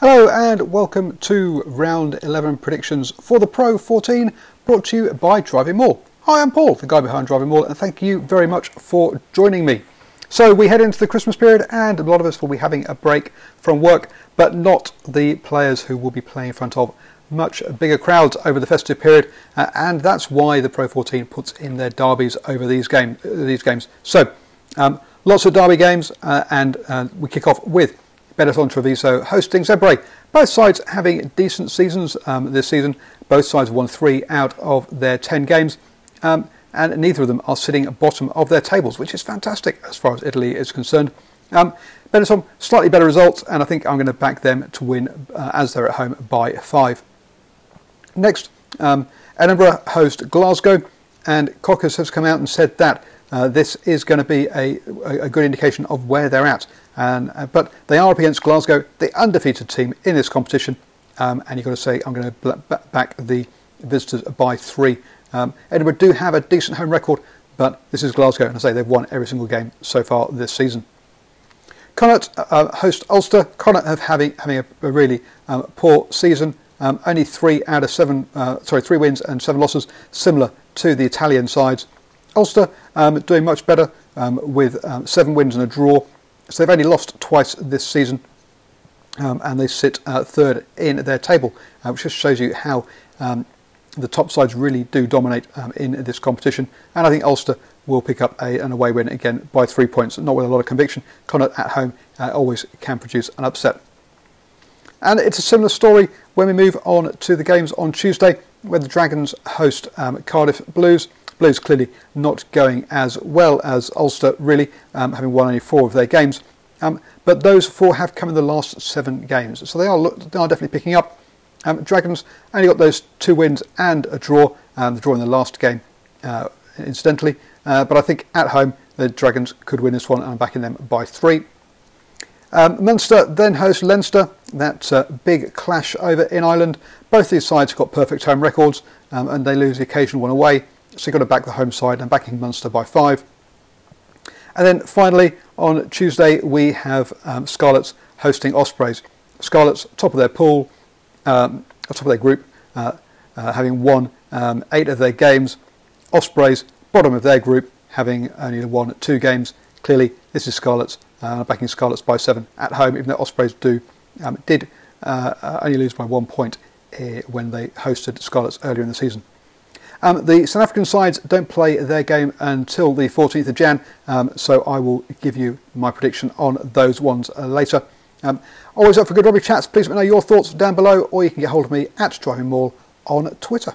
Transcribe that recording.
Hello and welcome to round 11 predictions for the Pro 14, brought to you by DrivingMaul. Hi, I'm Paul, the guy behind DrivingMaul, and thank you very much for joining me. So we head into the Christmas period and a lot of us will be having a break from work, but not the players who will be playing in front of much bigger crowds over the festive period, and that's why the Pro 14 puts in their derbies over these games. So lots of derby games, and we kick off with Benetton Treviso hosting Zebre. Both sides having decent seasons this season. Both sides have won 3 out of their 10 games, and neither of them are sitting at bottom of their tables, which is fantastic as far as Italy is concerned. Benetton, slightly better results, and I think I'm going to back them to win as they're at home by 5. Next, Edinburgh host Glasgow, and Cockers has come out and said that this is going to be a good indication of where they're at. But they are up against Glasgow, the undefeated team in this competition, and you've got to say I'm going to back the visitors by 3. Edinburgh do have a decent home record, but this is Glasgow, and I say they've won every single game so far this season. Connacht host Ulster. Connacht have having a really poor season. Only 3 wins and 7 losses, similar to the Italian sides. Ulster doing much better with 7 wins and a draw. So they've only lost twice this season, and they sit 3rd in their table, which just shows you how the top sides really do dominate in this competition. And I think Ulster will pick up an away win again by 3 points, not with a lot of conviction. Connacht at home always can produce an upset. And it's a similar story when we move on to the games on Tuesday, where the Dragons host Cardiff Blues. Blues clearly not going as well as Ulster, really, having won only 4 of their games. But those 4 have come in the last 7 games, so they are definitely picking up. Dragons only got those 2 wins and a draw, the draw in the last game, incidentally. But I think at home the Dragons could win this one, and I'm backing them by 3. Munster then host Leinster. That's a big clash over in Ireland. Both these sides have got perfect home records, and they lose the occasional one away. So you've got to back the home side, and backing Munster by 5. And then finally on Tuesday we have Scarlets hosting Ospreys. Scarlets top of their pool, top of their group, having won 8 of their games. Ospreys bottom of their group, having only won 2 games. Clearly this is Scarlets, backing Scarlets by 7 at home, even though Ospreys did only lose by 1 point when they hosted Scarlets earlier in the season. The South African sides don't play their game until the 14th of Jan, so I will give you my prediction on those ones later. Always up for good rugby chats. Please let me know your thoughts down below, or you can get hold of me at DrivingMaul on Twitter.